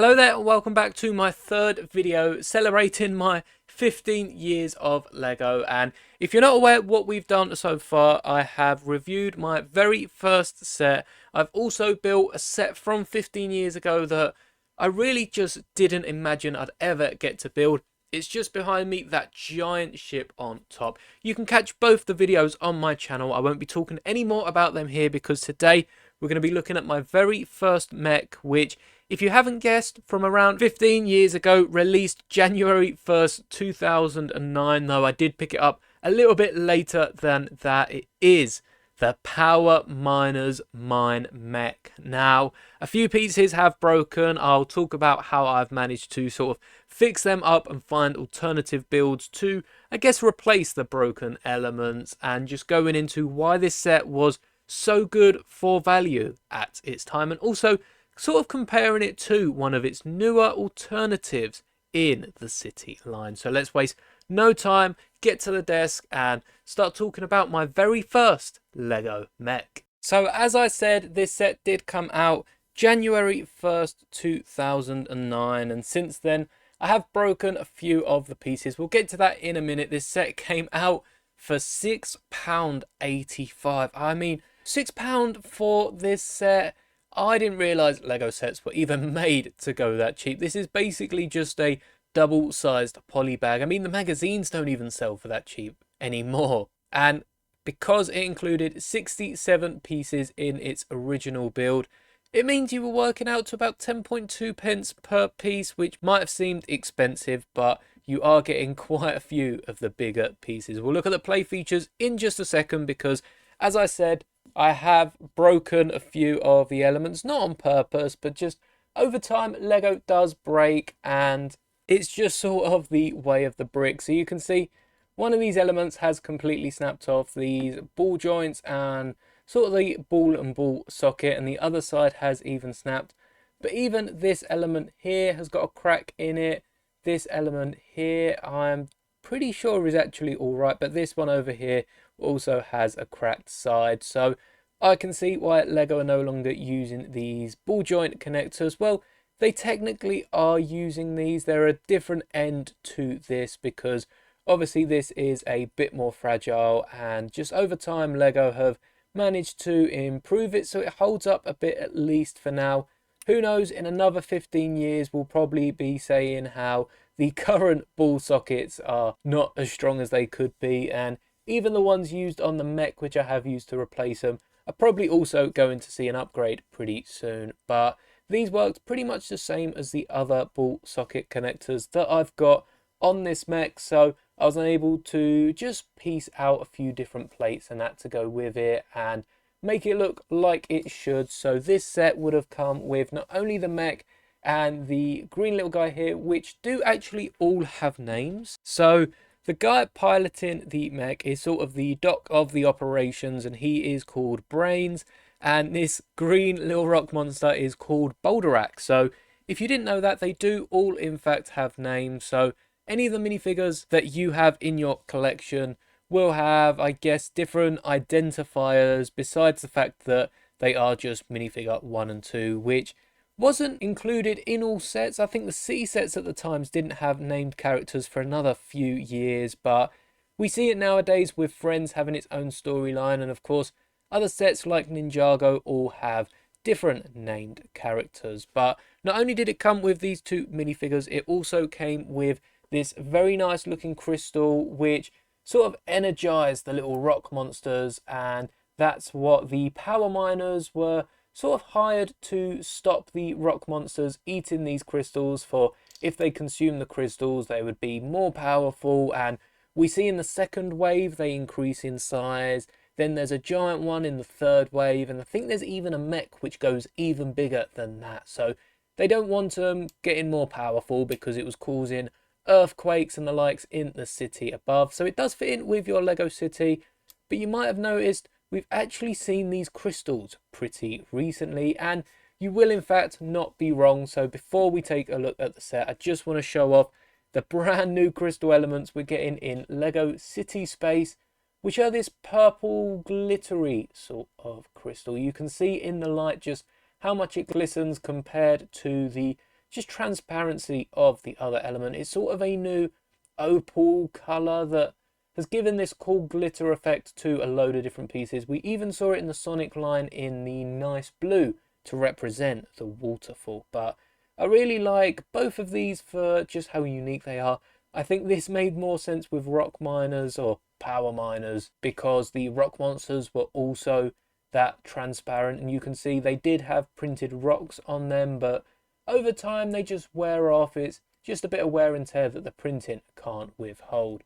Hello there and welcome back to my third video celebrating my 15 years of Lego. And if you're not aware what we've done so far, I have reviewed my very first set. I've also built a set from 15 years ago that I really just didn't imagine I'd ever get to build. It's just behind me, that giant ship on top. You can catch both the videos on my channel. I won't be talking any more about them here because today we're going to be looking at my very first mech, which, if you haven't guessed, from around 15 years ago, released January 1st, 2009, though I did pick it up a little bit later than that. It is the Power Miners Mine Mech. Now, a few pieces have broken. I'll talk about how I've managed to sort of fix them up and find alternative builds to, I guess, replace the broken elements, and just going into why this set was so good for value at its time, and also sort of comparing it to one of its newer alternatives in the city line. So let's waste no time, get to the desk and start talking about my very first Lego mech. So as I said, this set did come out January 1st, 2009, and since then I have broken a few of the pieces. We'll get to that in a minute. This set came out for £6.85. I mean, £6 for this set. I didn't realise Lego sets were even made to go that cheap. This is basically just a double-sized poly bag. I mean, the magazines don't even sell for that cheap anymore. And because it included 67 pieces in its original build, it means you were working out to about 10.2 pence per piece, which might have seemed expensive, but you are getting quite a few of the bigger pieces. We'll look at the play features in just a second because, as I said, I have broken a few of the elements, not on purpose, but just over time Lego does break, and it's just sort of the way of the brick. So you can see one of these elements has completely snapped off, these ball joints and sort of the ball and ball socket, and the other side has even snapped. But even this element here has got a crack in it. This element here I'm pretty sure is actually all right, but this one over here also has a cracked side. So I can see why Lego are no longer using these ball joint connectors. Well, they technically are using these. They're a different end to this because obviously this is a bit more fragile, and just over time Lego have managed to improve it so it holds up a bit, at least for now. Who knows, in another 15 years we'll probably be saying how the current ball sockets are not as strong as they could be, and even the ones used on the mech, which I have used to replace them, are probably also going to see an upgrade pretty soon. But these worked pretty much the same as the other ball socket connectors that I've got on this mech, so I was unable to just piece out a few different plates and that to go with it and make it look like it should. So this set would have come with not only the mech and the green little guy here, which do actually all have names. So the guy piloting the mech is sort of the doc of the operations, and he is called Brains, and this green little rock monster is called Boulderak. So if you didn't know that, they do all in fact have names. So any of the minifigures that you have in your collection will have, I guess, different identifiers besides the fact that they are just minifigure 1 and 2, which wasn't included in all sets. I think the C sets at the times didn't have named characters for another few years, but we see it nowadays with Friends having its own storyline, and of course other sets like Ninjago all have different named characters. But not only did it come with these two minifigures, it also came with this very nice looking crystal which sort of energized the little rock monsters, and that's what the power miners were sort of hired to stop the rock monsters eating these crystals, for if they consume the crystals they would be more powerful. And we see in the second wave they increase in size, then there's a giant one in the third wave, and I think there's even a mech which goes even bigger than that. So they don't want them getting more powerful because it was causing earthquakes and the likes in the city above. So it does fit in with your Lego city, but you might have noticed we've actually seen these crystals pretty recently, and you will in fact not be wrong. So before we take a look at the set, I just want to show off the brand new crystal elements we're getting in Lego City Space, which are this purple glittery sort of crystal. You can see in the light just how much it glistens compared to the just transparency of the other element. It's sort of a new opal color that has given this cool glitter effect to a load of different pieces. We even saw it in the Sonic line in the nice blue to represent the waterfall. But I really like both of these for just how unique they are. I think this made more sense with rock miners or power miners because the rock monsters were also that transparent, and you can see they did have printed rocks on them, but over time they just wear off. It's just a bit of wear and tear that the printing can't withhold.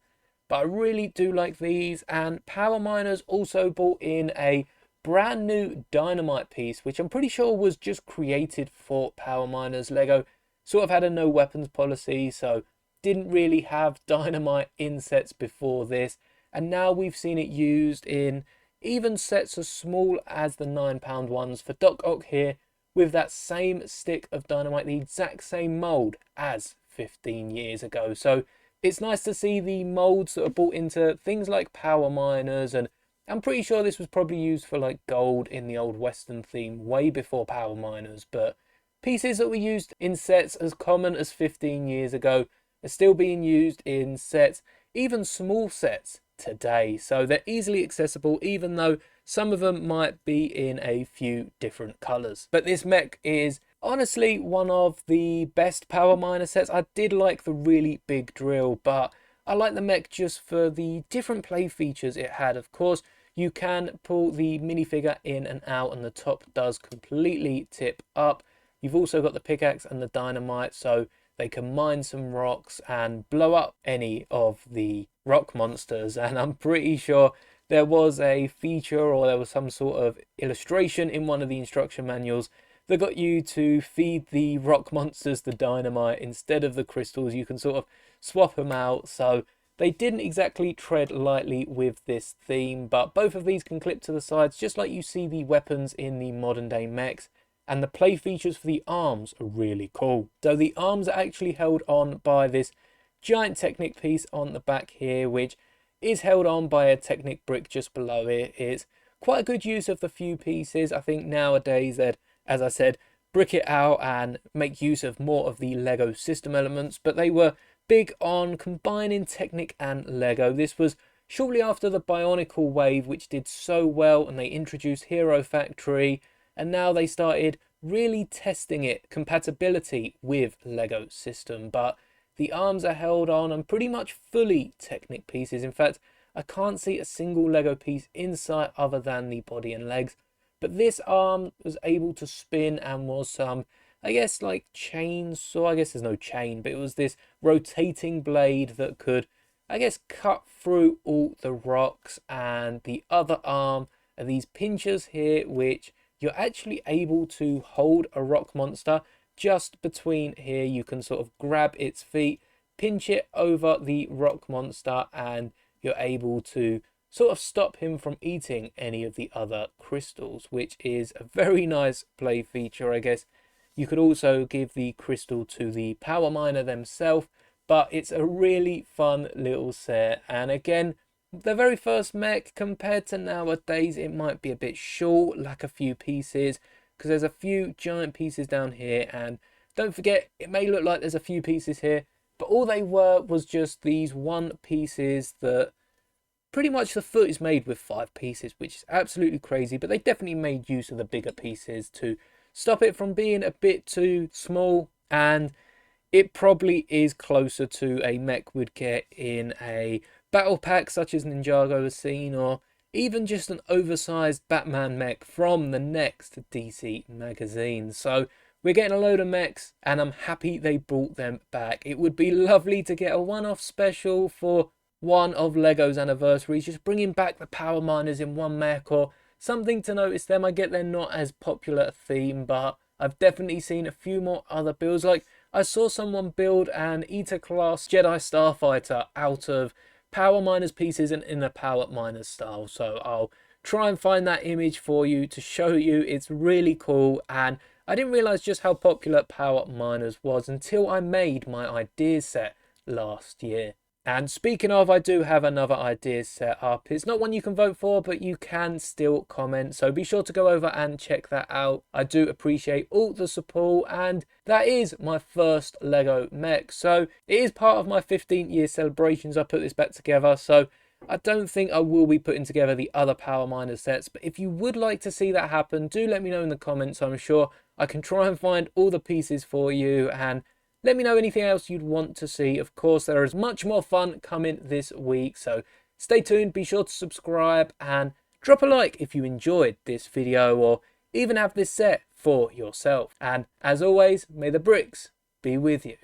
But I really do like these, and Power Miners also brought in a brand new dynamite piece, which I'm pretty sure was just created for Power Miners. Lego sort of had a no weapons policy, so didn't really have dynamite in sets before this, and now we've seen it used in even sets as small as the £9 ones for Doc Ock here, with that same stick of dynamite, the exact same mold as 15 years ago. So it's nice to see the molds that are brought into things like Power Miners, and I'm pretty sure this was probably used for like gold in the old Western theme way before Power Miners, but pieces that were used in sets as common as 15 years ago are still being used in sets, even small sets today. So they're easily accessible, even though some of them might be in a few different colors. But this mech is honestly one of the best Power Miner sets. I did like the really big drill, but I like the mech just for the different play features it had. Of course, you can pull the minifigure in and out, and the top does completely tip up. You've also got the pickaxe and the dynamite, so they can mine some rocks and blow up any of the rock monsters. And I'm pretty sure there was a feature, or there was some sort of illustration in one of the instruction manuals that got you to feed the rock monsters the dynamite instead of the crystals. You can sort of swap them out. So they didn't exactly tread lightly with this theme, but both of these can clip to the sides just like you see the weapons in the modern day mechs. And the play features for the arms are really cool. So the arms are actually held on by this giant Technic piece on the back here, which is held on by a Technic brick just below it. It's quite a good use of the few pieces. I think nowadays they'd, as I said, brick it out and make use of more of the Lego system elements, but they were big on combining Technic and Lego. This was shortly after the Bionicle wave, which did so well, and they introduced Hero Factory, and now they started really testing it compatibility with Lego system. But the arms are held on and pretty much fully Technic pieces. In fact, I can't see a single Lego piece inside other than the body and legs. But this arm was able to spin and was some, I guess, like chainsaw. I guess there's no chain, but it was this rotating blade that could, I guess, cut through all the rocks. And the other arm are these pinchers here, which you're actually able to hold a rock monster just between here. You can sort of grab its feet, pinch it over the rock monster, and you're able to sort of stop him from eating any of the other crystals, which is a very nice play feature. I guess you could also give the crystal to the Power Miner themselves, but it's a really fun little set. And again, the very first mech, compared to nowadays, it might be a bit short, lack a few pieces, because there's a few giant pieces down here, and don't forget, it may look like there's a few pieces here, but all they were was just these one pieces that pretty much the foot is made with 5 pieces, which is absolutely crazy, but they definitely made use of the bigger pieces to stop it from being a bit too small. And it probably is closer to a mech we'd get in a battle pack such as Ninjago has seen, or even just an oversized Batman mech from the next DC magazine. So we're getting a load of mechs, and I'm happy they brought them back. It would be lovely to get a one-off special for one of Lego's anniversaries, just bringing back the Power Miners in one mech, or something to notice them. I get they're not as popular a theme, but I've definitely seen a few more other builds. Like I saw someone build an Eta class Jedi Starfighter out of Power Miners pieces and in a Power Miners style. So I'll try and find that image for you to show you. It's really cool, and I didn't realize just how popular Power Miners was until I made my ideas set last year. And speaking of, I do have another idea set up. It's not one you can vote for, but you can still comment. So be sure to go over and check that out. I do appreciate all the support, and that is my first Lego Mech. So it is part of my 15th year celebrations. I put this back together. So I don't think I will be putting together the other Power Miner sets, but if you would like to see that happen, do let me know in the comments. I'm sure I can try and find all the pieces for you, and let me know anything else you'd want to see. Of course, there is much more fun coming this week, so stay tuned, be sure to subscribe, and drop a like if you enjoyed this video, or even have this set for yourself. And as always, may the bricks be with you.